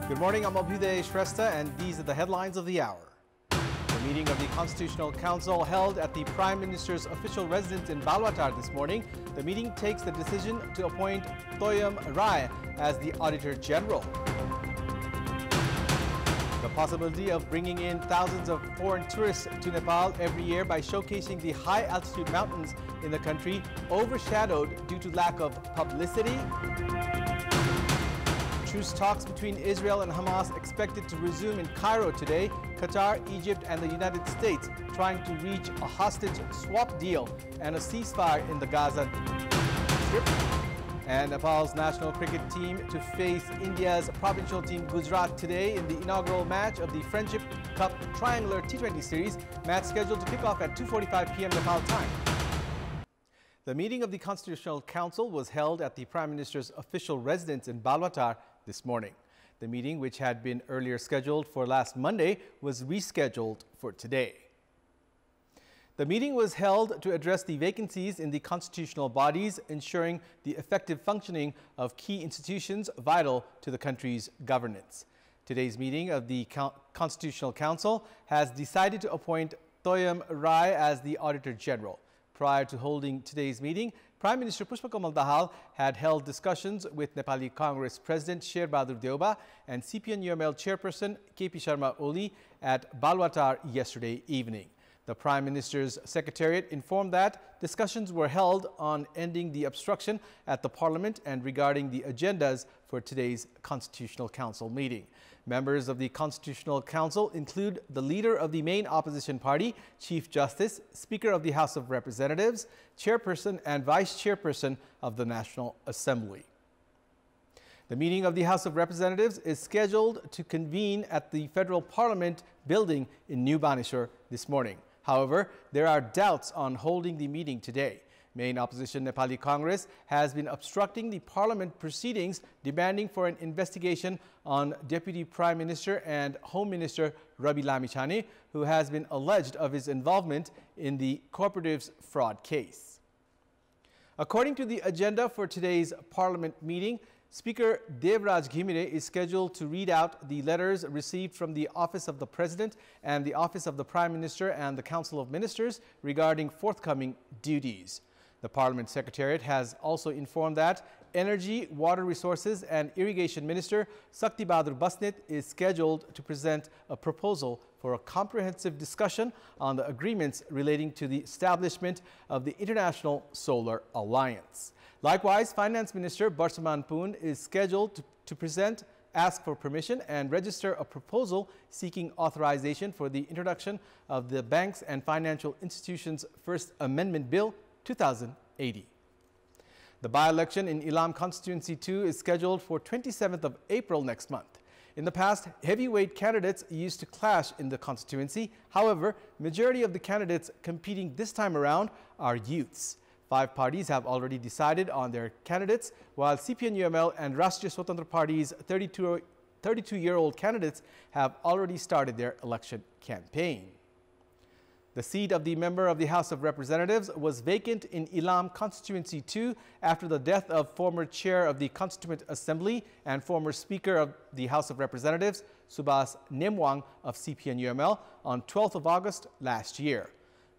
Good morning, I'm Abheudaya Shrestha, and these are the headlines of the hour. The meeting of the Constitutional Council held at the Prime Minister's official residence in Balwatar this morning. The meeting takes the decision to appoint Samyam as the Auditor General. The possibility of bringing in thousands of foreign tourists to Nepal every year by showcasing the high-altitude mountains in the country overshadowed due to lack of publicity. Truce talks between Israel and Hamas expected to resume in Cairo today. Qatar, Egypt and the United States trying to reach a hostage swap deal and a ceasefire in the Gaza Strip. And Nepal's national cricket team to face India's provincial team Gujarat today in the inaugural match of the Friendship Cup Triangular T20 Series. Match scheduled to kick off at 2:45 p.m. Nepal time. The meeting of the Constitutional Council was held at the Prime Minister's official residence in Balwatar this morning. The meeting, which had been earlier scheduled for last Monday, was rescheduled for today. The meeting was held to address the vacancies in the constitutional bodies, ensuring the effective functioning of key institutions vital to the country's governance. Today's meeting of the Constitutional Council has decided to appoint Samyam as the Auditor General. Prior to holding today's meeting, Prime Minister Pushpakamal Dahal had held discussions with Nepali Congress President Sherbahadur Deuba and CPN-UML Chairperson KP Sharma Oli at Balwatar yesterday evening. The Prime Minister's Secretariat informed that discussions were held on ending the obstruction at the Parliament and regarding the agendas for today's Constitutional Council meeting. Members of the Constitutional Council include the leader of the main opposition party, Chief Justice, Speaker of the House of Representatives, Chairperson and Vice Chairperson of the National Assembly. The meeting of the House of Representatives is scheduled to convene at the Federal Parliament building in New Baneshwar this morning. However, there are doubts on holding the meeting today. Main opposition Nepali Congress has been obstructing the Parliament proceedings, demanding for an investigation on Deputy Prime Minister and Home Minister Rabi Lamichhane, who has been alleged of his involvement in the cooperatives fraud case. According to the agenda for today's Parliament meeting, Speaker Devraj Ghimire is scheduled to read out the letters received from the Office of the President and the Office of the Prime Minister and the Council of Ministers regarding forthcoming duties. The Parliament Secretariat has also informed that Energy, Water Resources and Irrigation Minister Sakti Bahadur Basnet is scheduled to present a proposal for a comprehensive discussion on the agreements relating to the establishment of the International Solar Alliance. Likewise, Finance Minister Barsaman Poon is scheduled to ask for permission and register a proposal seeking authorization for the introduction of the Banks and Financial Institutions First Amendment Bill 2080. The by-election in Ilam Constituency 2 is scheduled for 27th of April next month. In the past, heavyweight candidates used to clash in the constituency. However, majority of the candidates competing this time around are youths. 5 parties have already decided on their candidates, while CPN-UML and Rashtriya Swatantra Party's 32-year-old candidates have already started their election campaign. The seat of the member of the House of Representatives was vacant in Ilam Constituency 2 after the death of former chair of the Constituent Assembly and former Speaker of the House of Representatives, Subhas Nemwang of CPN-UML, on 12th of August last year.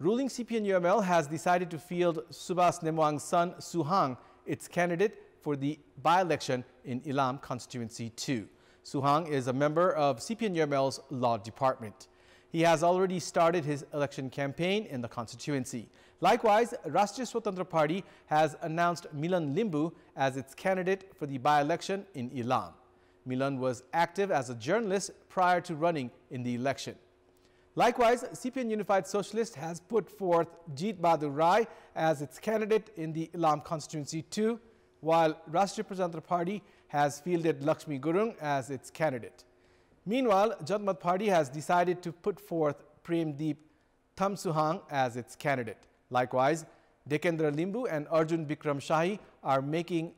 Ruling CPN-UML has decided to field Subhas Nemwang's son, Suhang, its candidate for the by-election in Ilam Constituency 2. Suhang is a member of CPN-UML's Law Department. He has already started his election campaign in the constituency. Likewise, Rashtriya Swatantra Party has announced Milan Limbu as its candidate for the by-election in Ilam. Milan was active as a journalist prior to running in the election. Likewise, CPN Unified Socialist has put forth Jeet Bahadur Rai as its candidate in the Ilam Constituency 2, while Rashtriya Prajantra Party has fielded Lakshmi Gurung as its candidate. Meanwhile, Janmat Party has decided to put forth Premdeep Thamsuhang as its candidate. Likewise, Dekendra Limbu and Arjun Bikram Shahi are making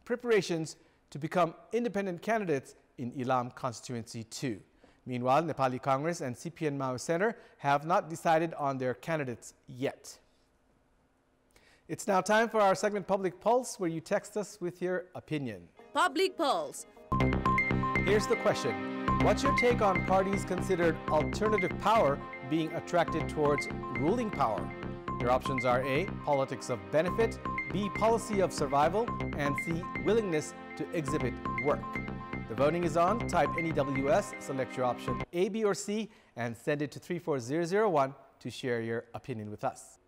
preparations to become independent candidates in Ilam Constituency 2. Meanwhile, Nepali Congress and CPN Mao Center have not decided on their candidates yet. It's now time for our segment Public Pulse, where you text us with your opinion. Public Pulse. Here's the question. What's your take on parties considered alternative power being attracted towards ruling power? Your options are A, politics of benefit, B, policy of survival, and C, willingness to exhibit work. The voting is on. Type NEWS, select your option A, B, or C, and send it to 34001 to share your opinion with us.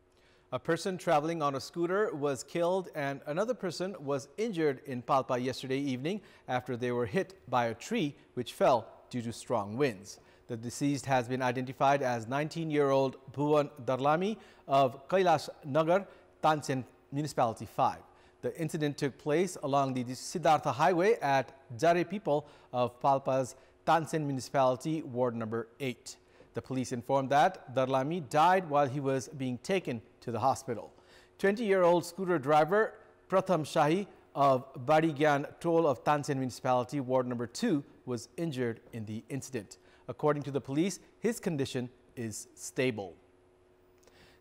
A person traveling on a scooter was killed and another person was injured in Palpa yesterday evening after they were hit by a tree which fell due to strong winds. The deceased has been identified as 19-year-old Bhuvan Darlami of Kailash Nagar, Tansen Municipality 5. The incident took place along the Siddhartha Highway at Jare People of Palpa's Tansen Municipality, Ward number 8. The police informed that Darlami died while he was being taken to the hospital. 20-year-old scooter driver Pratham Shahi of Barigyan Toll of Tansen Municipality, Ward number 2, was injured in the incident. According to the police, his condition is stable.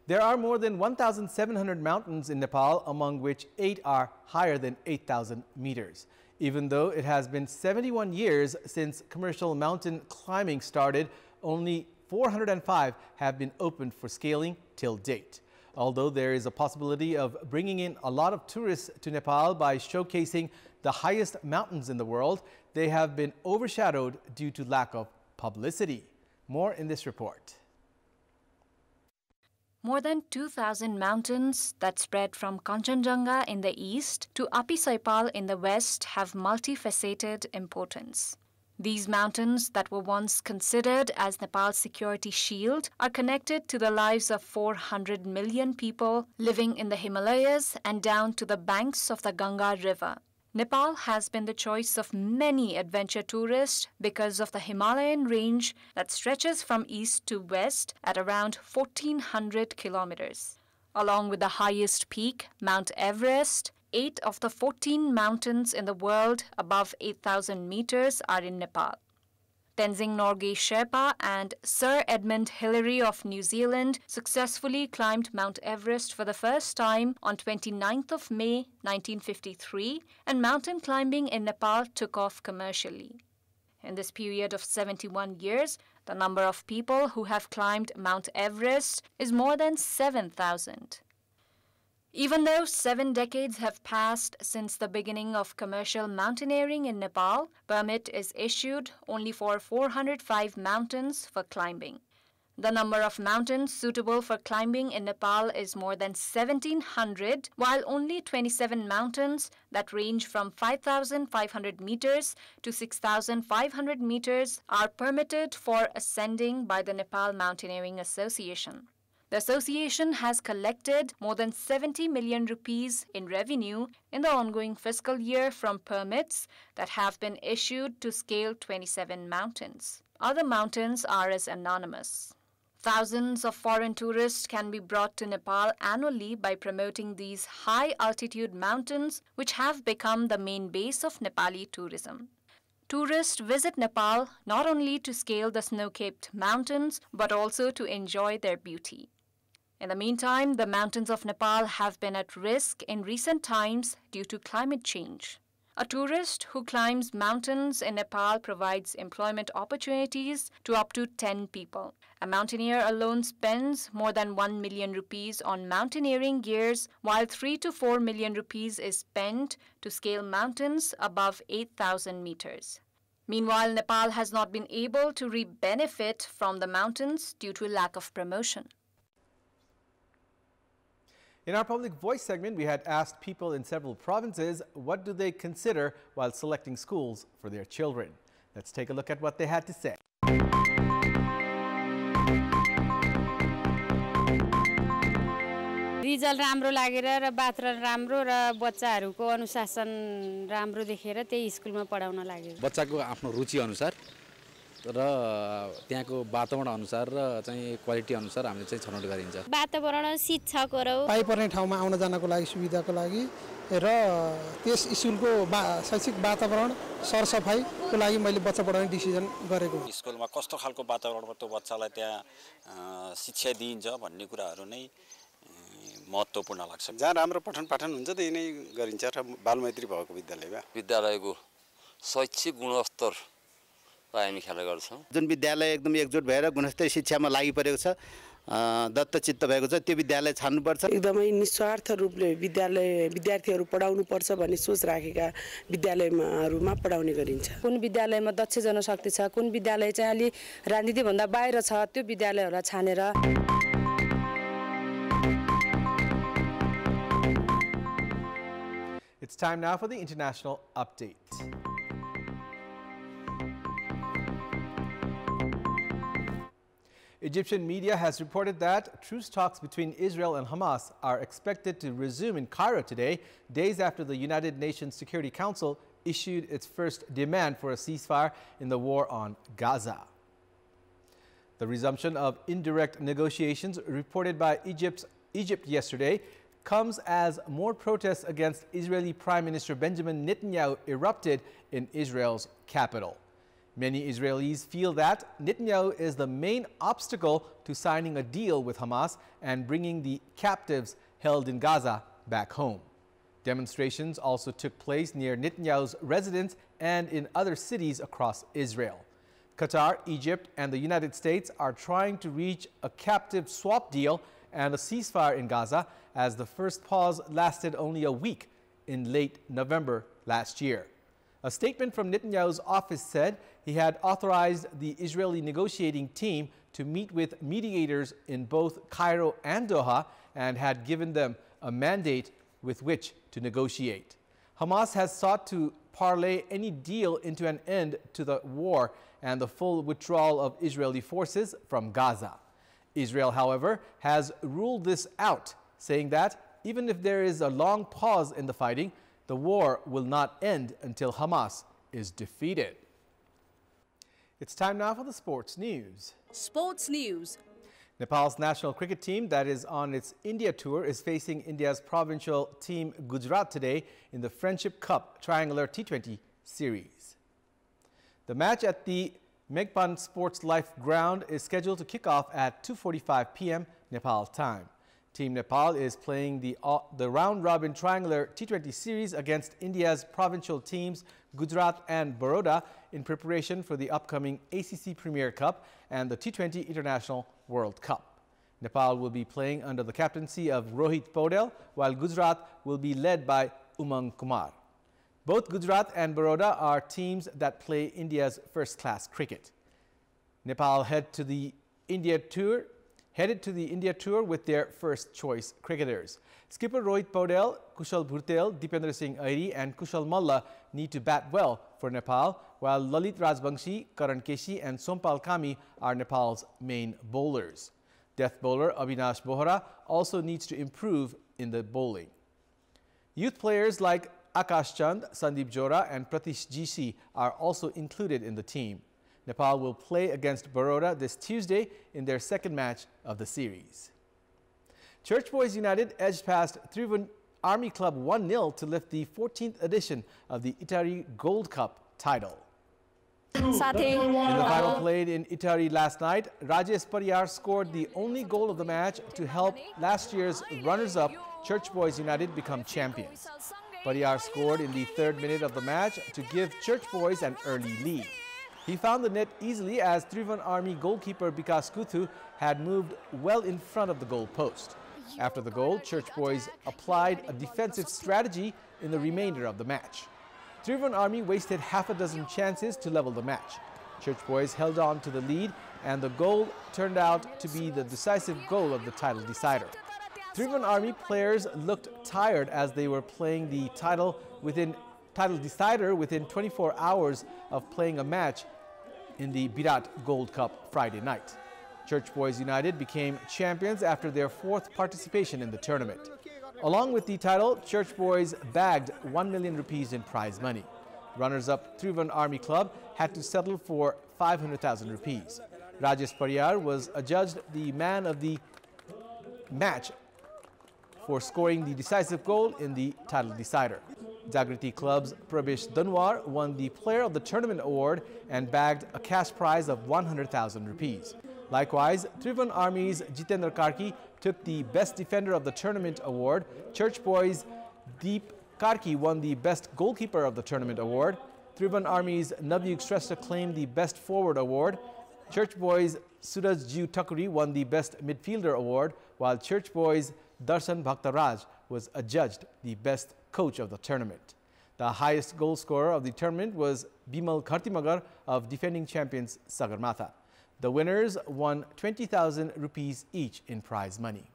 There are more than 1,700 mountains in Nepal, among which 8 are higher than 8,000 meters. Even though it has been 71 years since commercial mountain climbing started, only 405 have been opened for scaling till date. Although there is a possibility of bringing in a lot of tourists to Nepal by showcasing the highest mountains in the world, they have been overshadowed due to lack of publicity. More in this report. More than 2,000 mountains that spread from Kanchenjunga in the east to Apisaipal in the west have multifaceted importance. These mountains that were once considered as Nepal's security shield are connected to the lives of 400 million people living in the Himalayas and down to the banks of the Ganga River. Nepal has been the choice of many adventure tourists because of the Himalayan range that stretches from east to west at around 1,400 kilometers. Along with the highest peak, Mount Everest, 8 of the 14 mountains in the world above 8,000 meters are in Nepal. Tenzing Norgay Sherpa and Sir Edmund Hillary of New Zealand successfully climbed Mount Everest for the first time on 29th of May 1953, and mountain climbing in Nepal took off commercially. In this period of 71 years, the number of people who have climbed Mount Everest is more than 7,000. Even though 7 decades have passed since the beginning of commercial mountaineering in Nepal, permit is issued only for 405 mountains for climbing. The number of mountains suitable for climbing in Nepal is more than 1,700, while only 27 mountains that range from 5,500 meters to 6,500 meters are permitted for ascending by the Nepal Mountaineering Association. The association has collected more than 70 million rupees in revenue in the ongoing fiscal year from permits that have been issued to scale 27 mountains. Other mountains are as anonymous. Thousands of foreign tourists can be brought to Nepal annually by promoting these high-altitude mountains, which have become the main base of Nepali tourism. Tourists visit Nepal not only to scale the snow-capped mountains, but also to enjoy their beauty. In the meantime, the mountains of Nepal have been at risk in recent times due to climate change. A tourist who climbs mountains in Nepal provides employment opportunities to up to 10 people. A mountaineer alone spends more than 1 million rupees on mountaineering gears, while 3 to 4 million rupees is spent to scale mountains above 8,000 meters. Meanwhile, Nepal has not been able to reap benefit from the mountains due to lack of promotion. In our Public Voice segment, we had asked people in several provinces what do they consider while selecting schools for their children. Let's take a look at what they had to say. Result राम्रो लागेर र वातावरण राम्रो र बच्चाहरूको अनुशासन राम्रो देखेर त्यही स्कुलमा पढाउन लाग्यो। बच्चाको आफ्नो रुचि अनुसार र त्यहाँको वातावरण अनुसार र चाहिँ क्वालिटी अनुसार हामीले चाहिँ छनौट गरिन्छ। वातावरण शिक्षकहरु पाइपर्ने ठाउँमा आउन जानको लागि सुविधाको लागि र त्यस स्कुलको शैक्षिक वातावरण सरसफाइको लागि मैले बच्चा पढाउने डिसिजन गरेको। स्कुलमा कस्तो खालको वातावरणमा त्यो बच्चालाई त्यहाँ शिक्षा दिइन्छ भन्ने कुराहरु नै महत्त्वपूर्ण लाग्छ। जहाँ राम्रो पठन पाठन हुन्छ त्यही नै गरिन्छ र बालमैत्री भएको विद्यालयमा विद्यालयको शैक्षिक गुणस्तर हामी खेला गर्छौं। जुन विद्यालय एकदम एकजुट भएर गुणस्तरीय शिक्षामा लागिपरेको छ, दत्तचित्त भएको छ, त्यो विद्यालय छान्नुपर्छ। एकदमै निस्वार्थ रूपले विद्यार्थीहरू पढाउनु पर्छ भन्ने सोच राखेका विद्यालयहरूमा पढाउने गरिन्छ। कुन विद्यालयमा दक्ष जनशक्ति छ, कुन विद्यालय चाहिँ अलि राजनीति भन्दा बाहिर छ, त्यो विद्यालयहरूलाई छानेर। It's time now for the international update. Egyptian media has reported that truce talks between Israel and Hamas are expected to resume in Cairo today, days after the United Nations Security Council issued its first demand for a ceasefire in the war on Gaza. The resumption of indirect negotiations reported by Egypt yesterday comes as more protests against Israeli Prime Minister Benjamin Netanyahu erupted in Israel's capital. Many Israelis feel that Netanyahu is the main obstacle to signing a deal with Hamas and bringing the captives held in Gaza back home. Demonstrations also took place near Netanyahu's residence and in other cities across Israel. Qatar, Egypt, and the United States are trying to reach a captive swap deal and a ceasefire in Gaza, as the first pause lasted only a week in late November last year. A statement from Netanyahu's office said he had authorized the Israeli negotiating team to meet with mediators in both Cairo and Doha and had given them a mandate with which to negotiate. Hamas has sought to parlay any deal into an end to the war and the full withdrawal of Israeli forces from Gaza. Israel, however, has ruled this out, saying that even if there is a long pause in the fighting, the war will not end until Hamas is defeated. It's time now for the sports news. Sports news. Nepal's national cricket team that is on its India tour is facing India's provincial team Gujarat today in the Friendship Cup Triangular T20 series. The match at the Megpan Sports Life Ground is scheduled to kick off at 2:45 p.m. Nepal time. Team Nepal is playing the round-robin triangular T20 series against India's provincial teams Gujarat and Baroda in preparation for the upcoming ACC Premier Cup and the T20 International World Cup. Nepal will be playing under the captaincy of Rohit Paudel, while Gujarat will be led by Umang Kumar. Both Gujarat and Baroda are teams that play India's first-class cricket. Nepal headed to the India tour with their first-choice cricketers. Skipper Rohit Paudel, Kushal Bhurtel, Dipendra Singh Airi and Kushal Malla need to bat well for Nepal, while Lalit Rajbangshi, Karan Keshi and Sompal Kami are Nepal's main bowlers. Death bowler Avinash Bohra also needs to improve in the bowling. Youth players like Akash Chand, Sandeep Jora and Pratish Jishi are also included in the team. Nepal will play against Baroda this Tuesday in their second match of the series. Church Boys United edged past Tribhuvan Army Club 1-0 to lift the 14th edition of the Itari Gold Cup title. In the final played in Itari last night, Rajesh Pariyar scored the only goal of the match to help last year's runners-up Church Boys United become champions. Pariyar scored in the 3rd minute of the match to give Church Boys an early lead. He found the net easily as Tribhuvan Army goalkeeper Bikas Kuthu had moved well in front of the goal post. After the goal, Church Boys applied a defensive strategy in the remainder of the match. Tribhuvan Army wasted half a dozen chances to level the match. Church Boys held on to the lead and the goal turned out to be the decisive goal of the title decider. Tribhuvan Army players looked tired as they were playing the title decider within 24 hours of playing a match in the Birat Gold Cup Friday night. Church Boys United became champions after their 4th participation in the tournament. Along with the title, Church Boys bagged 1 million rupees in prize money. Runners-up Tribhuvan Army Club had to settle for 500,000 rupees. Rajesh Pariyar was adjudged the man of the match for scoring the decisive goal in the title decider. Jagriti Club's Prabesh Danwar won the Player of the Tournament award and bagged a cash prize of 100,000 rupees. Likewise, Tribhuvan Army's Jitendra Karki took the Best Defender of the Tournament award. Church Boys' Deep Karki won the Best Goalkeeper of the Tournament award. Tribhuvan Army's Navyug Shrestha claimed the Best Forward award. Church Boys' Surajjiu Thakuri won the Best Midfielder award, while Church Boys' Darshan Bhaktaraj was adjudged the Best Coach of the tournament. The highest goal scorer of the tournament was Bimal Khartimagar of defending champions Sagarmatha. The winners won 20,000 rupees each in prize money.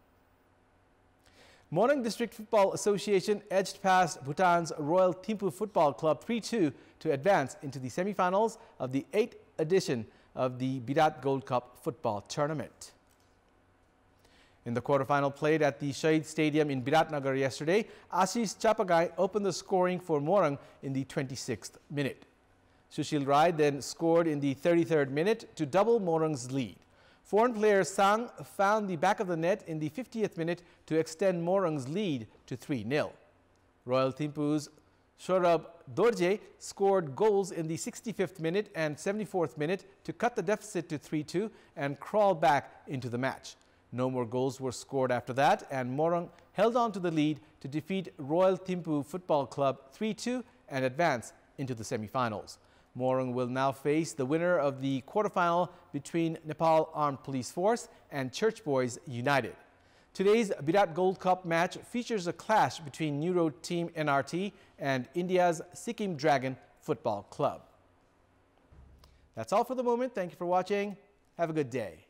Morang District Football Association edged past Bhutan's Royal Thimphu Football Club 3-2 to advance into the semi-finals of the 8th edition of the Virat Gold Cup football tournament. In the quarterfinal played at the Shahid Stadium in Biratnagar yesterday, Ashish Chapagai opened the scoring for Morang in the 26th minute. Sushil Rai then scored in the 33rd minute to double Morang's lead. Foreign player Sang found the back of the net in the 50th minute to extend Morang's lead to 3-0. Royal Thimphu's Saurabh Dorje scored goals in the 65th minute and 74th minute to cut the deficit to 3-2 and crawl back into the match. No more goals were scored after that, and Morang held on to the lead to defeat Royal Thimphu Football Club 3-2 and advance into the semi-finals. Morang will now face the winner of the quarterfinal between Nepal Armed Police Force and Church Boys United. Today's Virat Gold Cup match features a clash between New Road Team NRT and India's Sikkim Dragon Football Club. That's all for the moment. Thank you for watching. Have a good day.